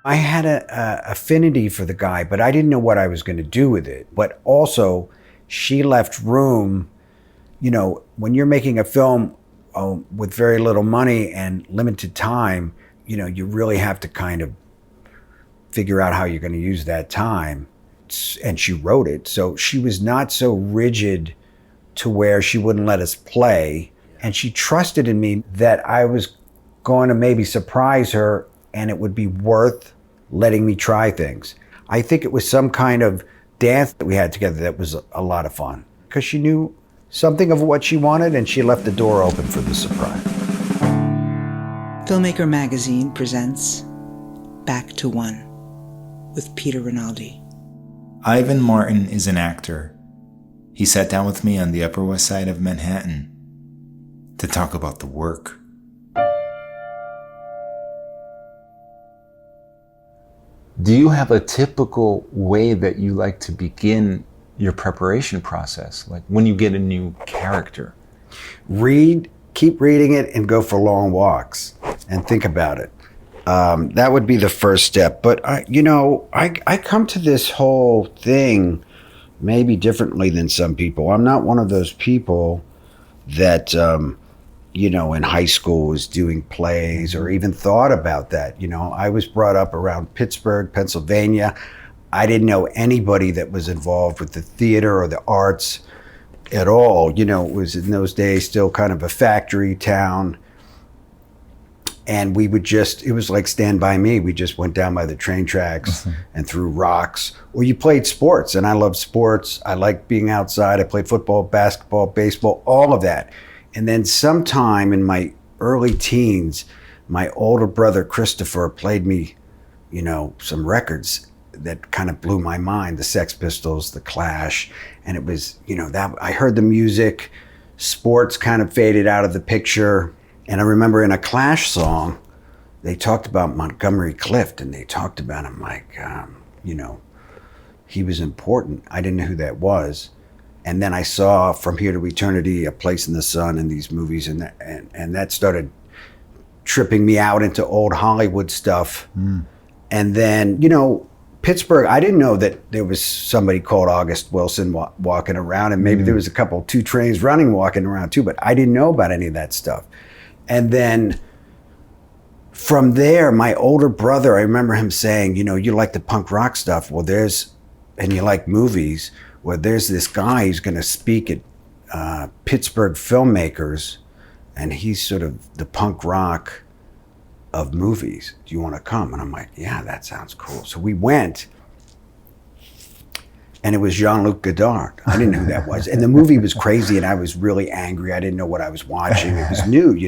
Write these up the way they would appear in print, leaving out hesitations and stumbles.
I had a affinity for the guy, but I didn't know what I was going to do with it. But also, she left room. You know, when you're making a film with very little money and limited time, you know, you really have to kind of figure out how you're going to use that time. And she wrote it, so she was not so rigid to where she wouldn't let us play, and she trusted in me that I was going to maybe surprise her and it would be worth letting me try things. I think it was some kind of dance that we had together that was a lot of fun because she knew something of what she wanted and she left the door open for the surprise. Filmmaker Magazine presents Back to One with Peter Rinaldi. Ivan Martin is an actor. He sat down with me on the Upper West Side of Manhattan to talk about the work. Do you have a typical way that you like to begin your preparation process? Like when you get a new character? Read, keep reading it, and go for long walks and think about it. That would be the first step. But I come to this whole thing maybe differently than some people. I'm not one of those people that, in high school was doing plays or even thought about that. You know, I was brought up around Pittsburgh, Pennsylvania. I didn't know anybody that was involved with the theater or the arts at all. You know, it was in those days still kind of a factory town. And we would it was like Stand By Me. We just went down by the train tracks and threw rocks. Or you played sports, and I loved sports. I liked being outside. I played football, basketball, baseball, all of that. And then sometime in my early teens, my older brother, Christopher, played me, some records that kind of blew my mind. The Sex Pistols, The Clash. And it was, that I heard the music. Sports kind of faded out of the picture. And I remember in a Clash song, they talked about Montgomery Clift, and they talked about him like, he was important. I didn't know who that was. And then I saw From Here to Eternity, A Place in the Sun, and these movies, and that started tripping me out into old Hollywood stuff. And then, Pittsburgh, I didn't know that there was somebody called August Wilson walking around, and maybe there was two trains running walking around too, but I didn't know about any of that stuff. And then from there, my older brother, I remember him saying, you like the punk rock stuff. Well, and you like movies. Well, there's this guy who's going to speak at Pittsburgh filmmakers, and he's sort of the punk rock of movies. Do you want to come? And I'm like, yeah, that sounds cool. So we went, and it was Jean-Luc Godard. I didn't know who that was. And the movie was crazy, and I was really angry. I didn't know what I was watching. It was new,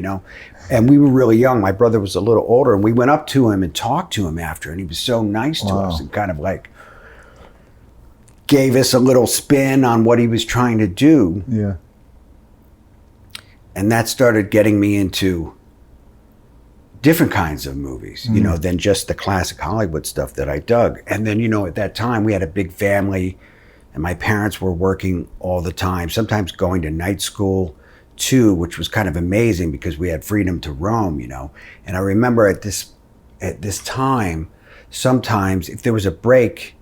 And we were really young. My brother was a little older, and we went up to him and talked to him after, and he was so nice to us and kind of like gave us a little spin on what he was trying to do. Yeah. And that started getting me into different kinds of movies, than just the classic Hollywood stuff that I dug. And then, at that time we had a big family and my parents were working all the time, sometimes going to night school too, which was kind of amazing because we had freedom to roam, And I remember at this time, sometimes if there was a break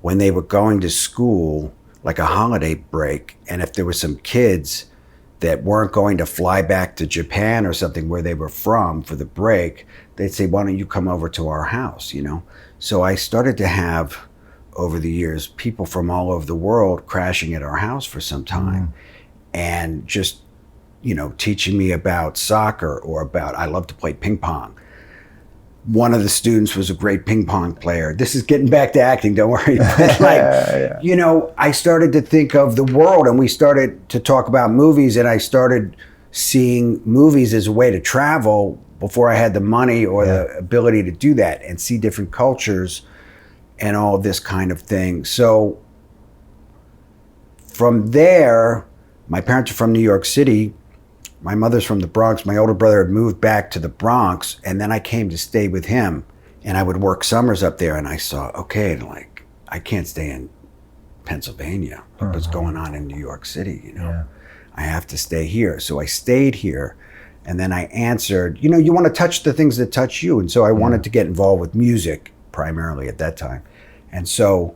when they were going to school, like a holiday break, and if there were some kids that weren't going to fly back to Japan or something where they were from for the break, they'd say, why don't you come over to our house, So I started to have, over the years, people from all over the world crashing at our house for some time and just, teaching me about soccer or I love to play ping pong. One of the students was a great ping pong player. This is getting back to acting, don't worry. But I started to think of the world, and we started to talk about movies, and I started seeing movies as a way to travel before I had the money or the ability to do that and see different cultures and all this kind of thing. So from there, my parents are from New York City. My mother's from the Bronx. My older brother had moved back to the Bronx, and then I came to stay with him, and I would work summers up there, and I saw, okay, like, I can't stay in Pennsylvania. What's going on in New York City, I have to stay here. So I stayed here, And then I answered, you want to touch the things that touch you. And so I wanted to get involved with music primarily at that time. And so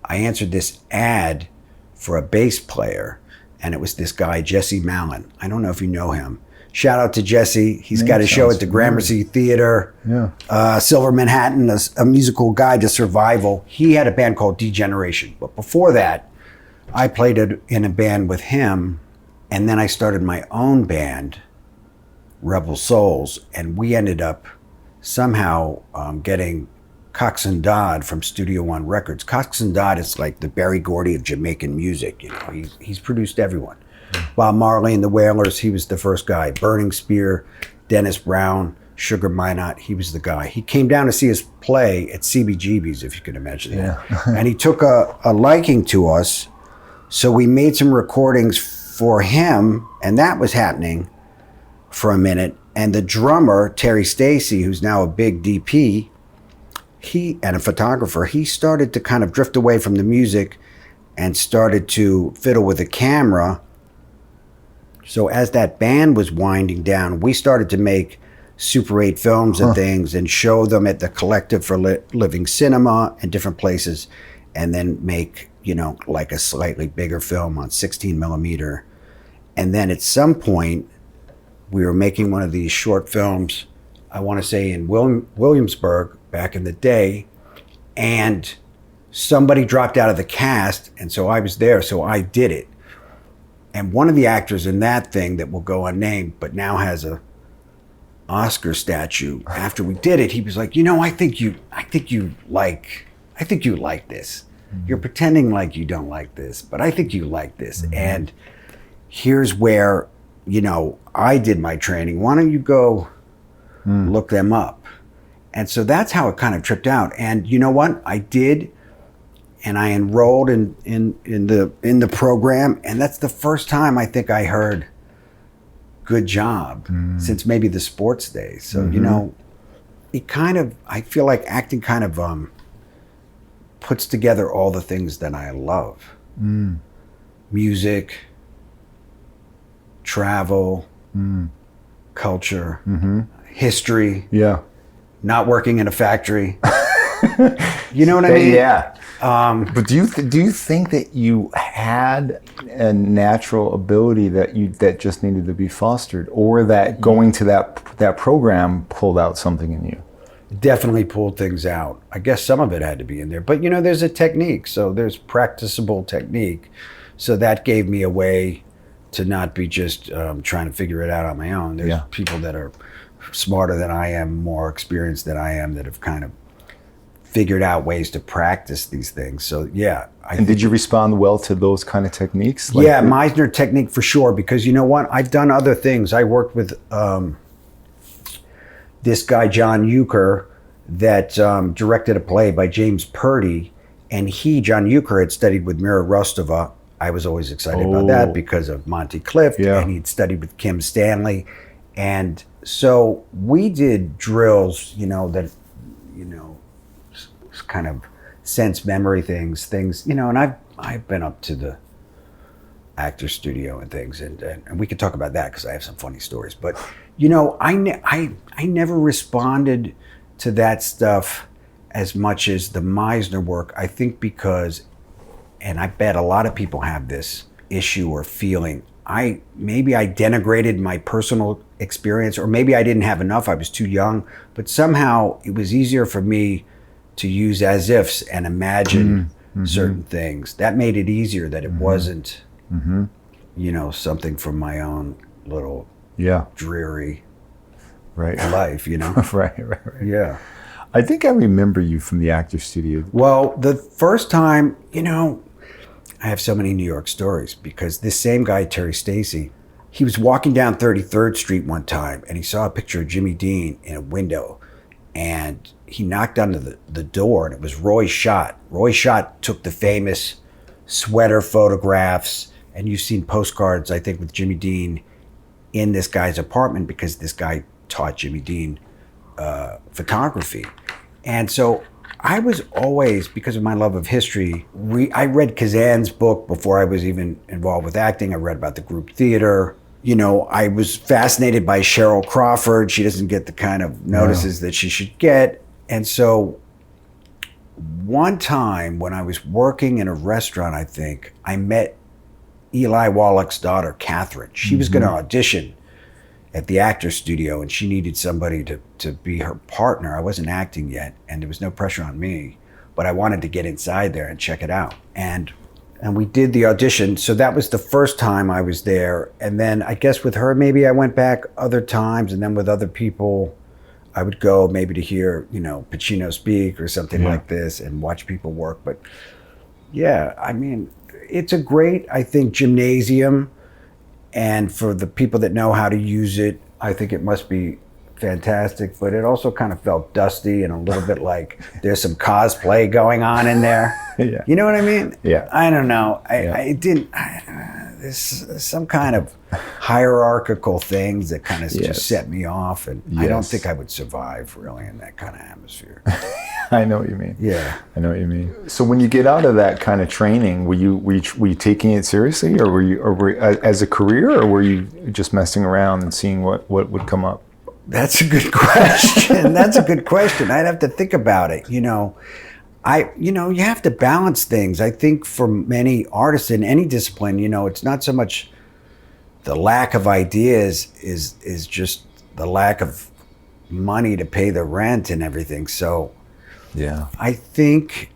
I answered this ad for a bass player, and it was this guy, Jesse Mallon. I don't know if you know him. Shout out to Jesse. He's got a show at the Gramercy Theater, Silver Manhattan, a musical guide to survival. He had a band called Degeneration. But before that, I played in a band with him, and then I started my own band, Rebel Souls, and we ended up somehow getting Cox and Dodd from Studio One Records. Cox and Dodd is like the Berry Gordy of Jamaican music. He's produced everyone. Bob Marley and the Wailers, he was the first guy. Burning Spear, Dennis Brown, Sugar Minot, he was the guy. He came down to see us play at CBGB's, if you can imagine that. And he took a liking to us, so we made some recordings for him, and that was happening for a minute. And the drummer, Terry Stacy, who's now a big DP, and a photographer, he started to kind of drift away from the music and started to fiddle with a camera. So as that band was winding down, we started to make Super 8 films and things and show them at the Collective for Living Cinema and different places, and then make, like a slightly bigger film on 16 millimeter. And then at some point, we were making one of these short films, I want to say in Williamsburg back in the day, and somebody dropped out of the cast, and so I was there, so I did it. And one of the actors in that thing that will go unnamed, but now has a Oscar statue, after we did it, he was like, I think you like this. You're pretending like you don't like this, but I think you like this. And here's where, I did my training. Why don't you go look them up? And so that's how it kind of tripped out. And you know what? I did, and I enrolled in the program, and that's the first time I think I heard "good job" since maybe the sports days. So it kind of, I feel like acting kind of puts together all the things that I love: music, travel, culture, history. Not working in a factory. You know what I mean? Yeah. But do you think that you had a natural ability that just needed to be fostered, or that going to that program pulled out something in you? Definitely pulled things out. I guess some of it had to be in there, but there's a technique. So there's practicable technique. So that gave me a way to not be just trying to figure it out on my own. There's people that are smarter than I am, more experienced than I am, that have kind of figured out ways to practice these things. So and did you respond well to those kind of techniques? Meisner technique for sure, because you know what? I've done other things. I worked with this guy, John Euchre, that directed a play by James Purdy, and John Euchre, had studied with Mira Rostova. I was always excited about that because of Monty Clift, and he'd studied with Kim Stanley. And so we did drills, that, kind of sense memory things, and I've been up to the actor studio and things, and we could talk about that because I have some funny stories. But, I never responded to that stuff as much as the Meisner work, I think because, and I bet a lot of people have this issue or feeling, maybe I denigrated my personal experience, or maybe I didn't have enough, I was too young, but somehow it was easier for me to use as ifs and imagine certain things. That made it easier, that it wasn't, something from my own little dreary life, Right. Yeah. I think I remember you from the actor studio. Well, the first time, I have so many New York stories, because this same guy, Terry Stacy, he was walking down 33rd Street one time, and he saw a picture of Jimmy Dean in a window, and he knocked on the door, and it was Roy Schott. Roy Schott took the famous sweater photographs, and you've seen postcards, I think, with Jimmy Dean in this guy's apartment, because this guy taught Jimmy Dean photography. And so I was always, because of my love of history, I read Kazan's book before I was even involved with acting. I read about the group theater. you know, I was fascinated by Cheryl Crawford. She doesn't get the kind of notices that she should get. And so one time when I was working in a restaurant, I think, I met Eli Wallach's daughter, Catherine. She was going to audition at the Actors Studio, and she needed somebody to be her partner. I wasn't acting yet, and there was no pressure on me, but I wanted to get inside there and check it out. And we did the audition. So that was the first time I was there. And then I guess with her, maybe I went back other times, and then with other people, I would go maybe to hear, you know, Pacino speak or something like this and watch people work. But yeah, I mean, it's a great, I think, gymnasium. And for the people that know how to use it, I think it must be fantastic. But it also kind of felt dusty and a little bit like there's some cosplay going on in there. Yeah. You know what I mean? Yeah. I don't know. There's some kind of hierarchical things that kind of just set me off. And I don't think I would survive really in that kind of atmosphere. I know what you mean. Yeah. I know what you mean. So when you get out of that kind of training, were you taking it seriously, or were you as a career, or were you just messing around and seeing what would come up? That's a good question. That's a good question. I'd have to think about it. You know, you have to balance things. I think for many artists in any discipline, you know, it's not so much the lack of ideas is just the lack of money to pay the rent and everything. So yeah, I think,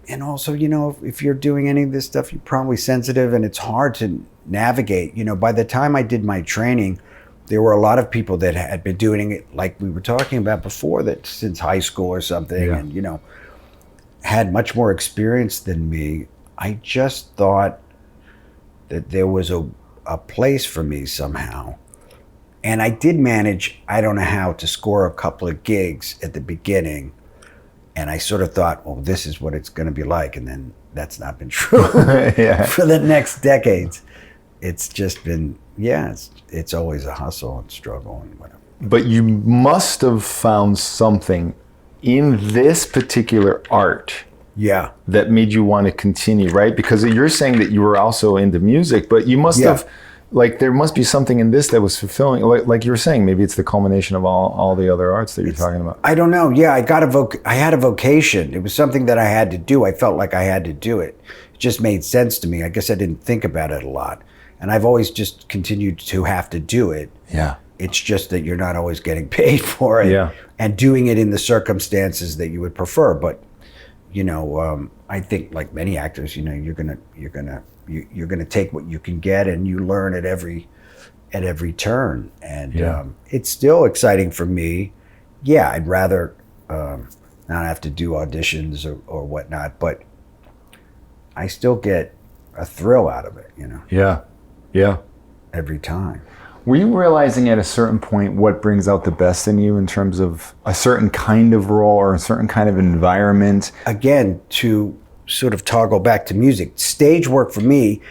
and also, you know, if you're doing any of this stuff, you're probably sensitive and it's hard to navigate. You know, by the time I did my training, there were a lot of people that had been doing it like we were talking about before, that since high school or something, and, you know, had much more experience than me. I just thought that there was a place for me somehow. And I did manage, I don't know how, to score a couple of gigs at the beginning. And I sort of thought, well, this is what it's going to be like. And then that's not been true for the next decades. It's just been, it's always a hustle and struggle and whatever. But you must have found something in this particular art that made you want to continue, right? Because you're saying that you were also into music, but you must have, like, there must be something in this that was fulfilling. Like you were saying, maybe it's the culmination of all the other arts that you're talking about. I don't know. Yeah, I had a vocation. It was something that I had to do. I felt like I had to do it. It just made sense to me. I guess I didn't think about it a lot. And I've always just continued to have to do it. Yeah. It's just that you're not always getting paid for it. Yeah. And doing it in the circumstances that you would prefer. But, you know, I think like many actors, you know, you're gonna take what you can get, and you learn at every turn. And it's still exciting for me. Yeah, I'd rather not have to do auditions or whatnot, but I still get a thrill out of it, you know. Yeah. Every time. Were you realizing at a certain point what brings out the best in you in terms of a certain kind of role or a certain kind of environment? Again, to sort of toggle back to music, stage work for me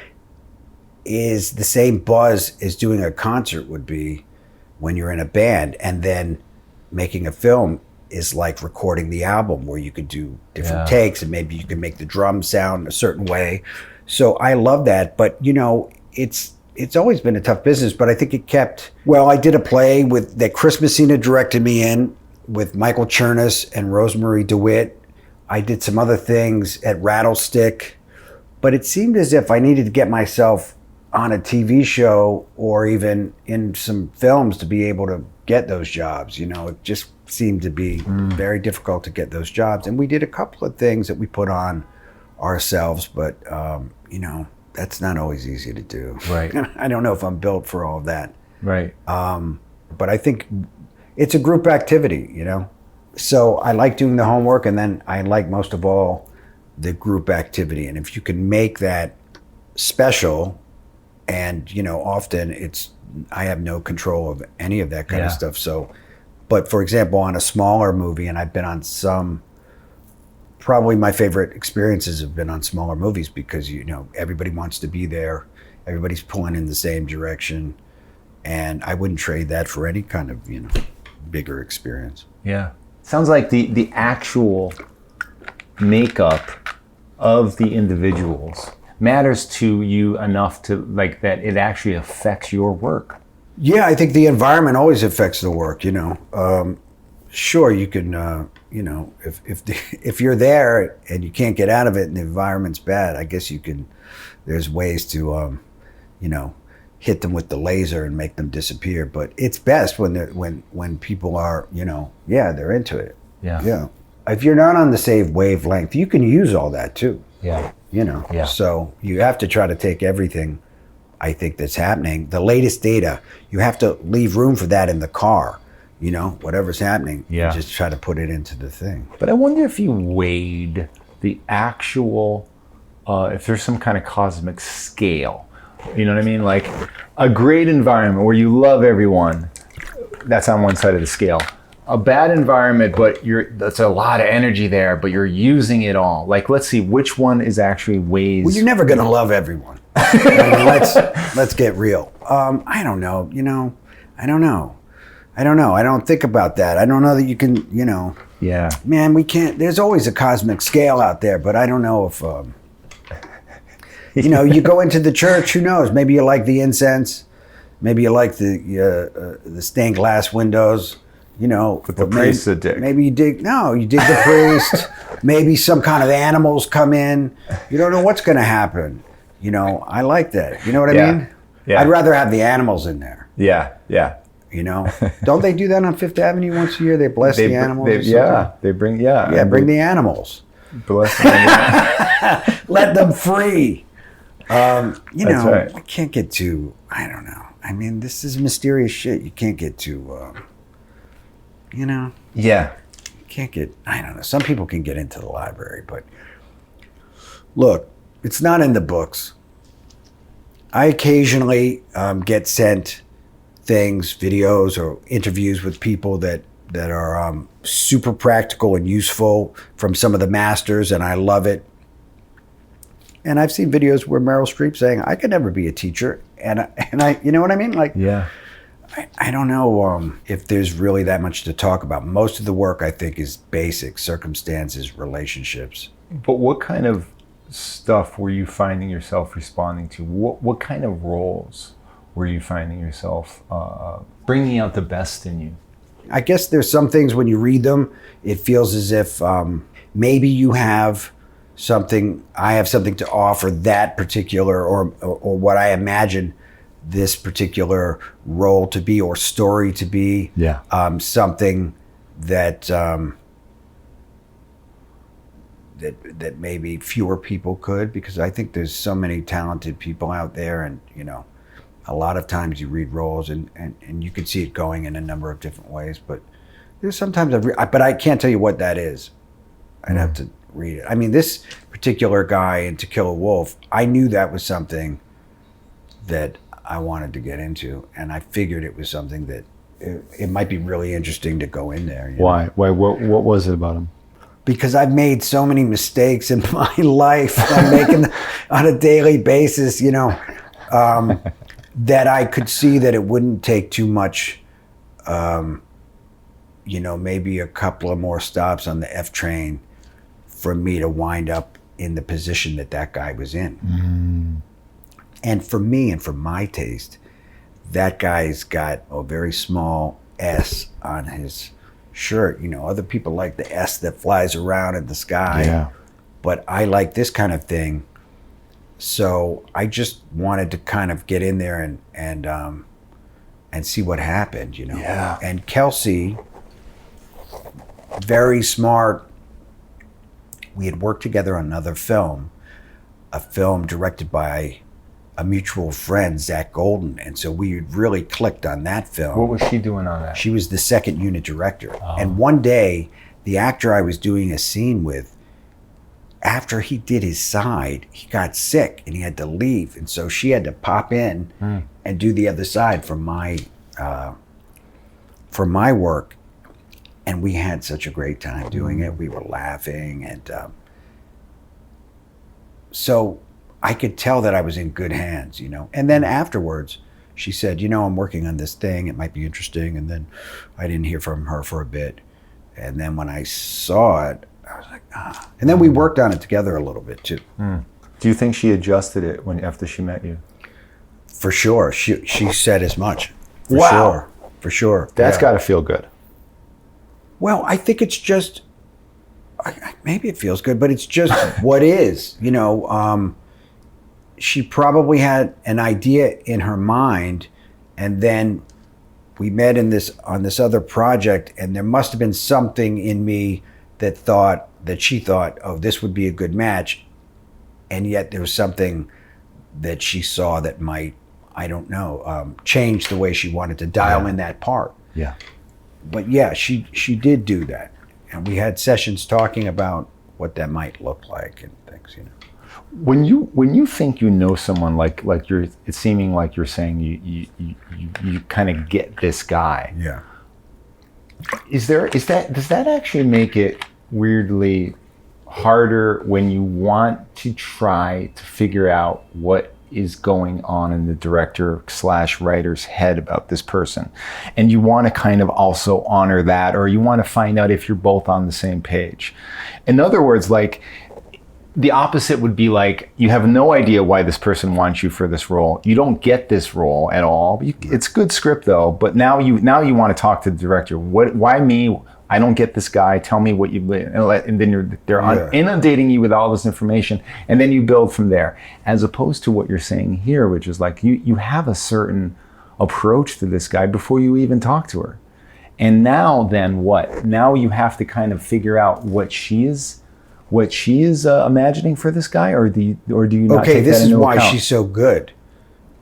is the same buzz as doing a concert would be when you're in a band. And then making a film is like recording the album, where you could do different takes and maybe you can make the drums sound a certain way. So I love that. But, you know, it's always been a tough business, but I think it kept, well, I did a play that Chris Messina directed me in with Michael Chernus and Rosemary DeWitt. I did some other things at Rattlestick, but it seemed as if I needed to get myself on a TV show or even in some films to be able to get those jobs. You know, it just seemed to be very difficult to get those jobs. And we did a couple of things that we put on ourselves, but, you know, that's not always easy to do. Right. I don't know if I'm built for all of that. Right. But I think it's a group activity, you know? So I like doing the homework, and then I like most of all the group activity. And if you can make that special, and, you know, often I have no control of any of that kind of stuff. So, but for example, on a smaller movie, and I've been on some, probably my favorite experiences have been on smaller movies, because, you know, everybody wants to be there. Everybody's pulling in the same direction. And I wouldn't trade that for any kind of, you know, bigger experience. Yeah. Sounds like the actual makeup of the individuals matters to you enough to like that it actually affects your work. Yeah, I think the environment always affects the work. Sure, you can. If you're there and you can't get out of it and the environment's bad, I guess you can. There's ways to, hit them with the laser and make them disappear. But it's best when people are, they're into it. Yeah. If you're not on the same wavelength, you can use all that too. Yeah. Yeah. So you have to try to take everything, I think, that's happening. The latest data, you have to leave room for that in the car. Whatever's happening, Yeah. you just try to put it into the thing. But I wonder if you weighed the actual, if there's some kind of cosmic scale. You know what I mean? Like a great environment where you love everyone, that's on one side of the scale. A bad environment, but that's a lot of energy there, but you're using it all. Like, let's see which one is actually weighs. Well, you're never going to love everyone. Let's get real. I don't know. I don't know. I don't think about that. I don't know that you can, Yeah. Man, we can't. There's always a cosmic scale out there, but I don't know if, you go into the church, who knows? Maybe you like the incense. Maybe you like the stained glass windows. But the priest's a dick. Maybe you dig the priest. Maybe some kind of animals come in. You don't know what's going to happen. I like that. You know what I mean? Yeah. I'd rather have the animals in there. Yeah. Don't they do that on Fifth Avenue once a year? They bless the animals. They bring bring the animals. Bless them. Let them free. That's right. I can't get too. I don't know. I mean, this is mysterious shit. You can't get too. Yeah. You can't get. I don't know. Some people can get into the library, but look, it's not in the books. I occasionally get sent things, videos, or interviews with people that are super practical and useful from some of the masters, and I love it. And I've seen videos where Meryl Streep saying, "I could never be a teacher," and I, you know what I mean? Like, yeah. I don't know if there's really that much to talk about. Most of the work, I think, is basic circumstances, relationships. But what kind of stuff were you finding yourself responding to? What kind of roles were you finding yourself bringing out the best in you? I guess there's some things when you read them, it feels as if maybe you have something, I have something to offer that particular or what I imagine this particular role to be or story to be. Yeah. Something that that maybe fewer people could, because I think there's so many talented people out there, and a lot of times you read roles and you can see it going in a number of different ways, but there's sometimes but I can't tell you what that is. I'd have to read it. I mean, this particular guy in To Kill a Wolf, I knew that was something that I wanted to get into, and I figured it was something that it might be really interesting to go in there. Why? What was it about him? Because I've made so many mistakes in my life. I'm making on a daily basis, that I could see that it wouldn't take too much, maybe a couple of more stops on the F train for me to wind up in the position that guy was in. Mm. And for me and for my taste, that guy's got a very small S on his shirt. Other people like the S that flies around in the sky. Yeah. But I like this kind of thing. So I just wanted to kind of get in there and see what happened, Yeah. And Kelsey, very smart. We had worked together on another film, a film directed by a mutual friend, Zach Golden. And so we really clicked on that film. What was she doing on that? She was the second unit director. Oh. And one day, the actor I was doing a scene with, after he did his side, he got sick and he had to leave. And so she had to pop in and do the other side for my work. And we had such a great time doing it. We were laughing. And so I could tell that I was in good hands, And then afterwards, she said, I'm working on this thing. It might be interesting. And then I didn't hear from her for a bit. And then when I saw it, I was like, ah. And then we worked on it together a little bit too. Mm. Do you think she adjusted it after she met you? For sure. She said as much. For Wow. sure. For sure. That's Yeah. got to feel good. Well, I think it's just, maybe it feels good, but it's just what is. She probably had an idea in her mind, and then we met on this other project, and there must have been something in me that she thought, oh, this would be a good match, and yet there was something that she saw that might, I don't know, change the way she wanted to dial in that part. Yeah. But yeah, she did do that, and we had sessions talking about what that might look like and things. When you think you know someone, like you're, it's seeming like you're saying you kind of get this guy. Yeah. Does that actually make it weirdly harder when you want to try to figure out what is going on in the director/writer's head about this person, and you want to kind of also honor that, or you want to find out if you're both on the same page? In other words, like, the opposite would be like, you have no idea why this person wants you for this role. You don't get this role at all. It's good script though, but now you want to talk to the director. Why me? I don't get this guy. Tell me what you, and then they're inundating you with all this information, and then you build from there. As opposed to what you're saying here, which is like you have a certain approach to this guy before you even talk to her. And now then what? Now you have to kind of figure out what she is imagining for this guy, or do you not take that into account? Okay, this is why she's so good.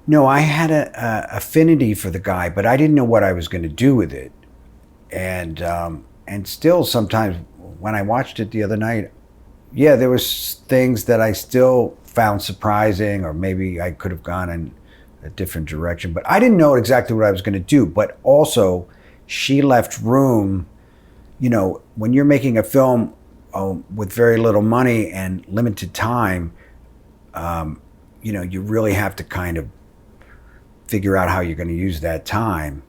No, I had a affinity for the guy, but I didn't know what I was going to do with it. And still sometimes when I watched it the other night, yeah, there was things that I still found surprising, or maybe I could have gone in a different direction, but I didn't know exactly what I was going to do. But also she left room, when you're making a film with very little money and limited time, you really have to kind of figure out how you're going to use that time.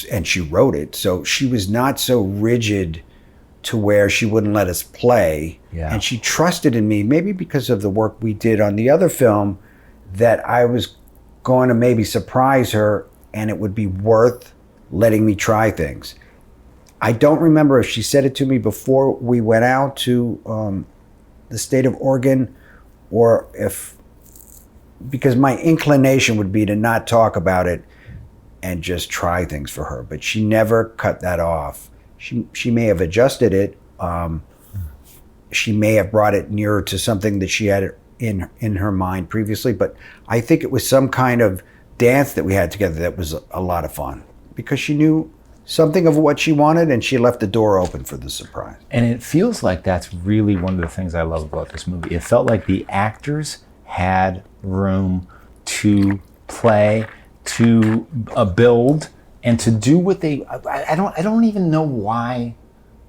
And she wrote it, so she was not so rigid to where she wouldn't let us play. Yeah. And she trusted in me, maybe because of the work we did on the other film, that I was going to maybe surprise her and it would be worth letting me try things. I don't remember if she said it to me before we went out to the state of Oregon, or because my inclination would be to not talk about it and just try things for her. But she never cut that off. She may have adjusted it. She may have brought it nearer to something that she had in her mind previously. But I think it was some kind of dance that we had together that was a lot of fun, because she knew something of what she wanted, and she left the door open for the surprise. And it feels like that's really one of the things I love about this movie. It felt like the actors had room to play, to build, and to do what they. I don't even know why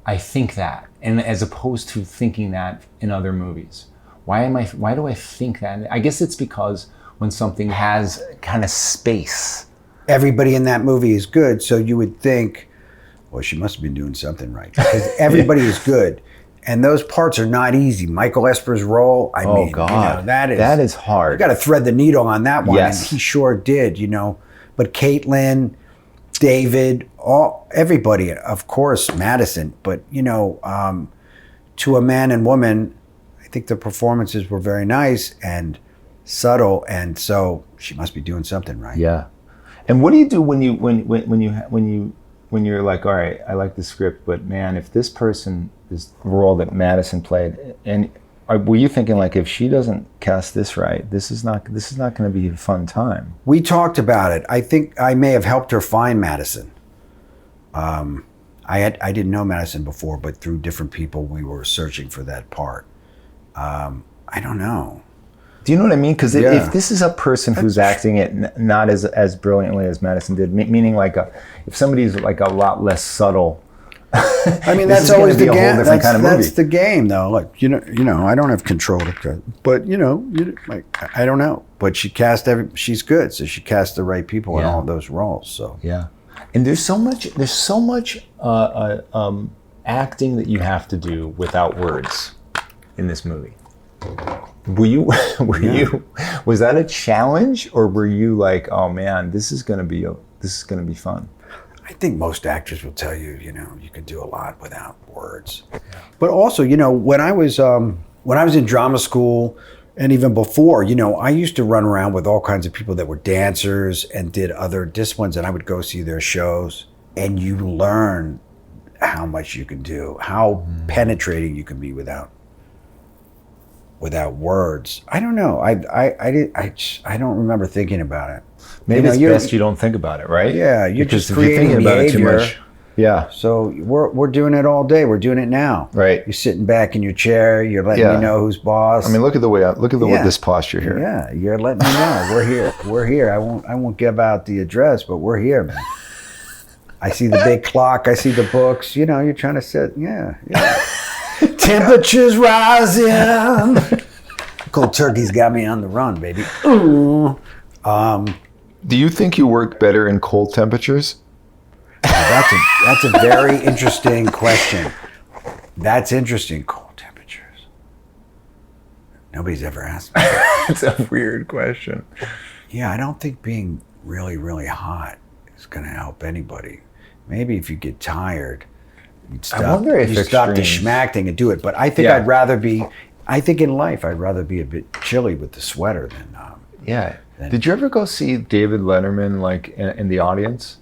I think that, and as opposed to thinking that in other movies. Why do I think that? I guess it's because when something has kind of space. Everybody in that movie is good, so you would think, well, she must have been doing something right, because everybody is good. And those parts are not easy. Michael Esper's role, I mean, God, that is hard. You got to thread the needle on that one, yes. And he sure did, But Caitlin, David, everybody, of course, Madison. But to a man and woman, I think the performances were very nice and subtle, and so she must be doing something right. Yeah. And what do you do when you're like, all right, I like the script, but man, if this role that Madison played, and were you thinking like, if she doesn't cast this right, this is not going to be a fun time? We talked about it. I think I may have helped her find Madison. I didn't know Madison before, but through different people, we were searching for that part. I don't know. Do you know what I mean? Because if this is a person who's acting it not as brilliantly as Madison did, meaning like if somebody's like a lot less subtle. I mean, that's always the game. That's the game, though. Like I don't have control of it, but I don't know. But she cast she's good, so she cast the right people in all of those roles. So yeah, and there's so much acting that you have to do without words in this movie. Was that a challenge, or were you like, oh man, this is gonna be fun? I think most actors will tell you, you can do a lot without words. But also, when I was in drama school, and even before, I used to run around with all kinds of people that were dancers and did other disciplines, and I would go see their shows, and you learn how much you can do, how penetrating you can be without words. I don't know. I don't remember thinking about it. Maybe it's best you don't think about it, right? Yeah, you're because just if you're creating thinking about it too behavior. much. Yeah. So we're doing it all day. We're doing it now. Right. You're sitting back in your chair. You're letting me know who's boss. I mean, look at this posture here. Yeah, you're letting me know we're here. We're here. I won't give out the address, but we're here, man. I see the big clock. I see the books. You're trying to sit. Yeah. Temperatures rising. Cold turkey's got me on the run, baby. Ooh. Do you think you work better in cold temperatures? That's a very interesting question. That's interesting. Cold temperatures. Nobody's ever asked me that. It's a weird question. Yeah, I don't think being really, really hot is going to help anybody. Maybe if you get tired, you'd stop, I wonder if you stop the extremes- schmack thing and do it. But I think I think in life, I'd rather be a bit chilly with the sweater than... Yeah. Did you ever go see David Letterman like in the audience?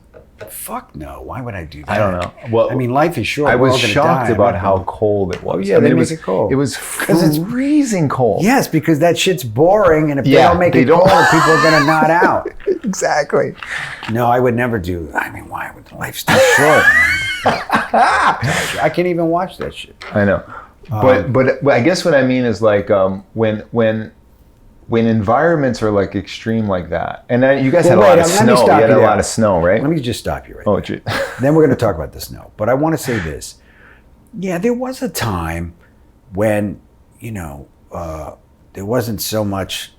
Fuck no. Why would I do that? I don't know. Well, I mean, life is short. I We're was all gonna shocked die. about how cold it was. Oh, yeah, I mean, they make it cold. It was 'Cause it's freezing cold. Yes, because that shit's boring, and if they Yeah, don't make they it don't- cold, people are going to nod out. Exactly. No, I would never do. I mean, why would life's too short? Man. I can't even watch that shit. I know. But I guess what I mean is like when environments are like extreme like that, and then you guys had a lot of snow. You had a lot of snow, right? Let me just stop you right Oh, there. gee. Then we're going to talk about the snow. But I want to say this. Yeah, there was a time when, there wasn't so much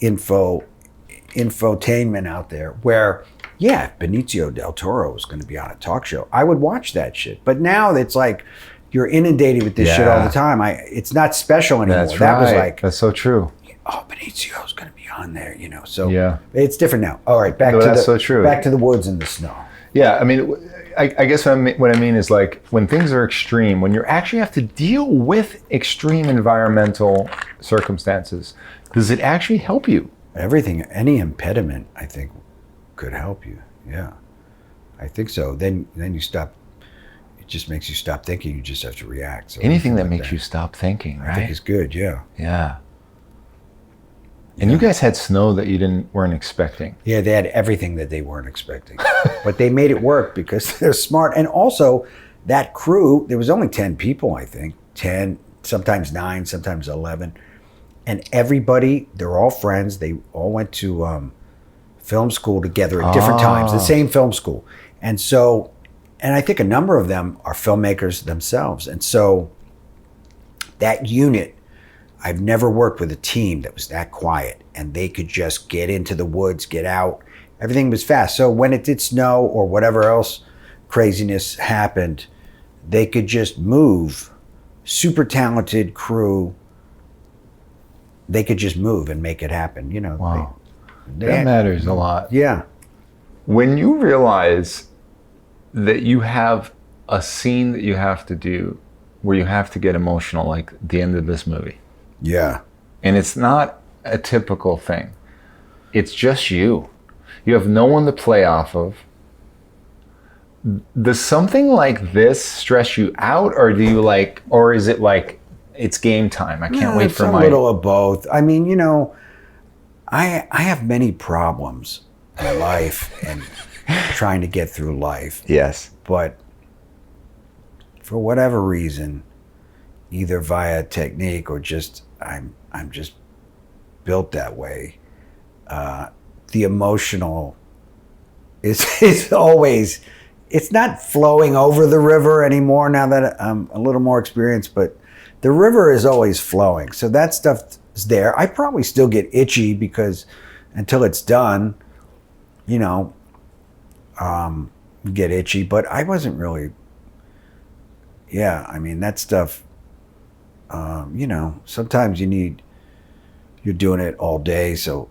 infotainment out there where, yeah, if Benicio del Toro was going to be on a talk show, I would watch that shit. But now it's like you're inundated with this shit all the time. It's not special anymore. That's That was right. like, That's so true. oh, Benicio's going to be on there, So Yeah. it's different now. All right, back No, that's so true. Back to the woods and the snow. Yeah, I mean, I guess what I mean is like when things are extreme, when you actually have to deal with extreme environmental circumstances, does it actually help you? Everything, any impediment, I think, could help you. Yeah, I think so. Then you stop. It just makes you stop thinking. You just have to react. So Anything that like makes you stop thinking, I think right? is good. Yeah. Yeah. And you guys had snow that you weren't expecting. Yeah, they had everything that they weren't expecting, but they made it work because they're smart. And also, that crew, there was only 10 people, I think, 10, sometimes 9, sometimes 11, and everybody, they're all friends. They all went to film school together at different times, the same film school, and so, and I think a number of them are filmmakers themselves, and so that unit. I've never worked with a team that was that quiet and they could just get into the woods, get out. Everything was fast. So when it did snow or whatever else craziness happened, they could just move. Super talented crew. They could just move and make it happen. Wow. That matters a lot. Yeah. When you realize that you have a scene that you have to do where you have to get emotional, like the end of this movie. Yeah. And it's not a typical thing. It's just you. You have no one to play off of. Does something like this stress you out, or or is it like it's game time? I can't wait for a little of both. I mean, I have many problems in life and trying to get through life. Yes. But for whatever reason, either via technique or just I'm just built that way. The emotional is always, it's not flowing over the river anymore now that I'm a little more experienced, but the river is always flowing. So that stuff is there. I probably still get itchy because until it's done, get itchy, but I wasn't really, I mean, that stuff, sometimes you need you're doing it all day. So,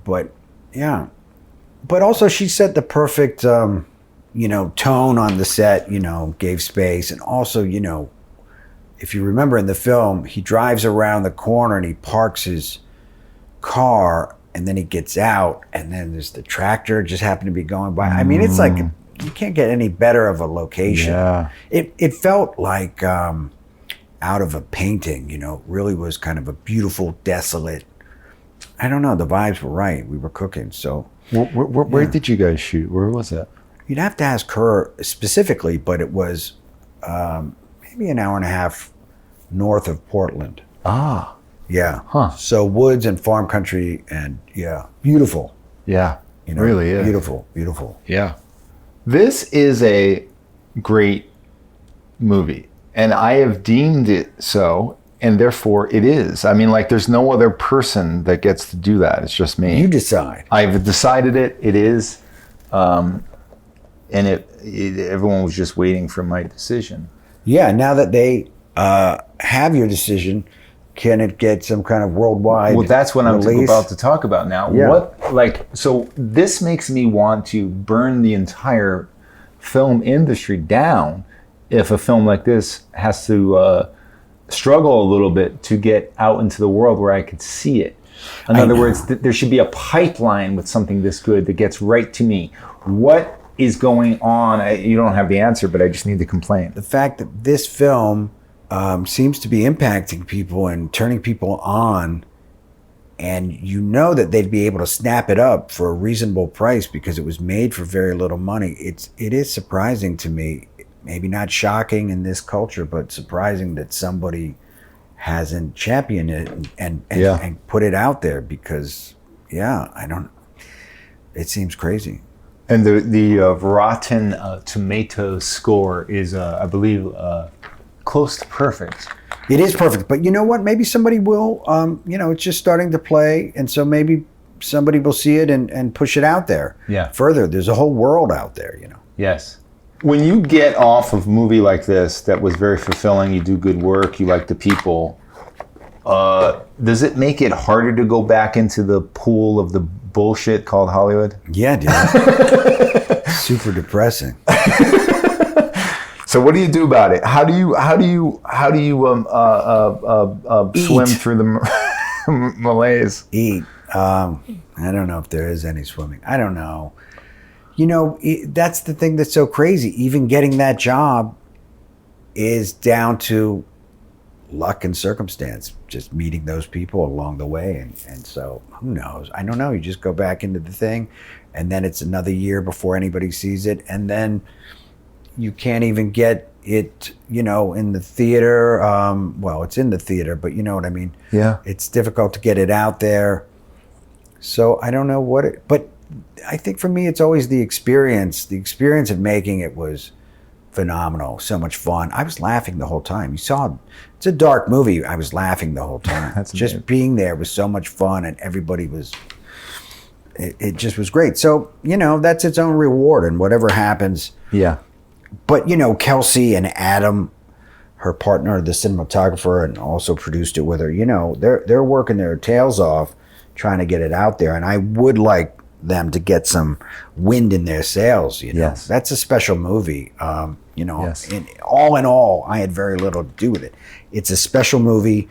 but yeah, but also she set the perfect, tone on the set, gave space. And also, if you remember in the film, he drives around the corner and he parks his car and then he gets out and then there's the tractor just happened to be going by. I mean, it's like, you can't get any better of a location. Yeah. It felt like out of a painting, really was kind of a beautiful, desolate. I don't know, the vibes were right. We were cooking, so. Where did you guys shoot? Where was that? You'd have to ask her specifically, but it was maybe an hour and a half north of Portland. Ah. Yeah. Huh. So woods and farm country and beautiful. Yeah. Really is. Beautiful, beautiful. Yeah. This is a great movie, and I have deemed it so, and therefore it is. I mean, like, there's no other person that gets to do that. It's just me. You decide. I've decided it. It is. And everyone was just waiting for my decision. Yeah, now that they have your decision, can it get some kind of worldwide Well, that's what release? I'm about to talk about now. Yeah. So this makes me want to burn the entire film industry down if a film like this has to struggle a little bit to get out into the world where I could see it. In other words, there should be a pipeline with something this good that gets right to me. What is going on? You don't have the answer, but I just need to complain. The fact that this film seems to be impacting people and turning people on, and that they'd be able to snap it up for a reasonable price because it was made for very little money. It is surprising to me, maybe not shocking in this culture, but surprising that somebody hasn't championed it and put it out there because, it seems crazy. And the Rotten Tomatoes score is, I believe, close to perfect. It is perfect, but you know what? Maybe somebody will, it's just starting to play, and so maybe somebody will see it and push it out there further. There's a whole world out there, Yes. When you get off of a movie like this that was very fulfilling, you do good work, you like the people, does it make it harder to go back into the pool of the bullshit called Hollywood? Yeah, dude. Super depressing. So what do you do about it? How do you swim through the malaise? Eat. I don't know if there is any swimming. I don't know. That's the thing that's so crazy. Even getting that job is down to luck and circumstance, just meeting those people along the way. And so who knows? I don't know. You just go back into the thing and then it's another year before anybody sees it. And then you can't even get it, in the theater. Well, it's in the theater, but you know what I mean? Yeah. It's difficult to get it out there. So I don't know but I think for me, it's always the experience. The experience of making it was phenomenal. So much fun. I was laughing the whole time. You saw, it's a dark movie. I was laughing the whole time. That's just amazing. being there was so much fun, and everybody was, it just was great. So, that's its own reward, and whatever happens. Yeah. But, Kelsey and Adam, her partner, the cinematographer, and also produced it with her, they're working their tails off trying to get it out there. And I would like them to get some wind in their sails, Yes. That's a special movie. Yes. In all, I had very little to do with it. It's a special movie.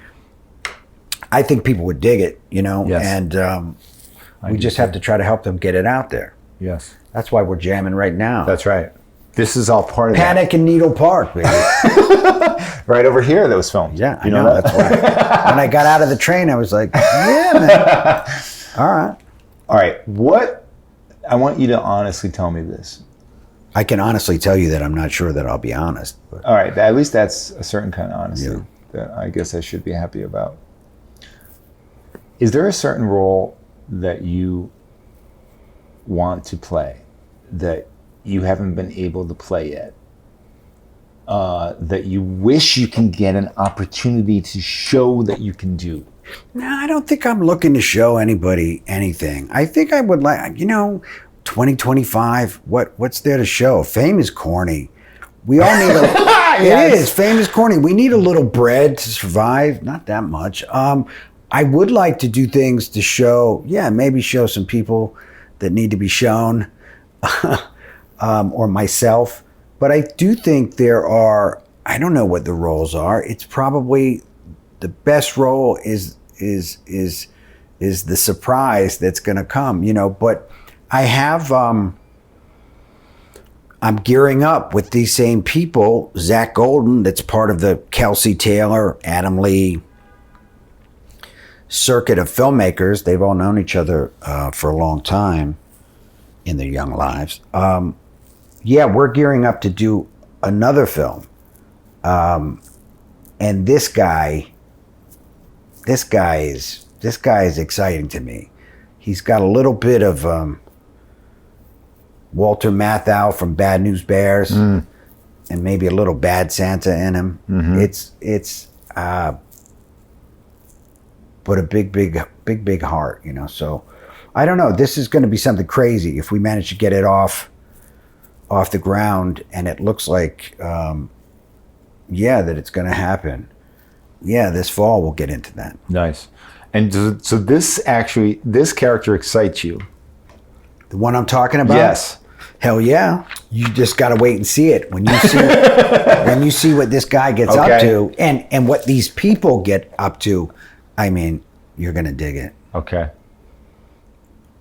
I think people would dig it, Yes. and we just have to try to help them get it out there. Yes. That's why we're jamming right now. That's right. This is all part of Panic in Needle Park, baby. that. Right over here, that was filmed. Yeah, You know that? That's why. When I got out of the train, I was like, yeah, man. All right. All right. I want you to honestly tell me this. I can honestly tell you that I'm not sure that I'll be honest. But All right. At least that's a certain kind of honesty Yeah. that I guess I should be happy about. Is there a certain role that you want to play that you haven't been able to play yet? That you wish you can get an opportunity to show that you can do? no, I don't think I'm looking to show anybody anything. I think I would like, 2025, what's there to show? Fame is corny. We all need Yes. It is. Fame is corny. We need a little bread to survive. Not that much. I would like to do things to show, maybe show some people that need to be shown, or myself. But I do think there are, I don't know what the roles are. It's probably the best role is the surprise that's going to come, but I have, I'm gearing up with these same people, Zach Golden, that's part of the Kelsey Taylor, Adam Lee circuit of filmmakers. They've all known each other for a long time in their young lives. We're gearing up to do another film. And this guy is exciting to me. He's got a little bit of Walter Matthau from Bad News Bears, and maybe a little Bad Santa in him. It's but a big heart, So I don't know. This is going to be something crazy if we manage to get it off the ground, and it looks like, that it's going to happen. This fall we'll get into that. Nice. And so this character excites you? The one I'm talking about? Yes. Hell yeah. You just got to wait and see it. When you see when you see what this guy gets up to and what these people get up to, I mean, you're going to dig it. Okay.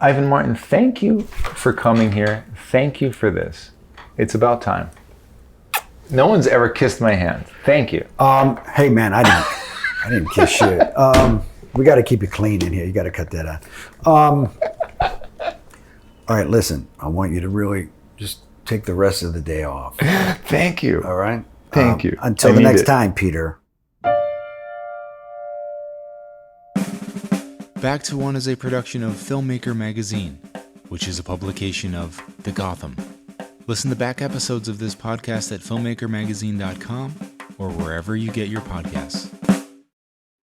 Ivan Martin, thank you for coming here. Thank you for this. It's about time. No one's ever kissed my hand. Thank you. Hey man, I didn't kiss shit. We got to keep it clean in here. You got to cut that out. All right, listen. I want you to really just take the rest of the day off. Thank you. All right. Thank you. Until the next time, Peter. Back to One is a production of Filmmaker Magazine, which is a publication of The Gotham. Listen to back episodes of this podcast at filmmakermagazine.com or wherever you get your podcasts.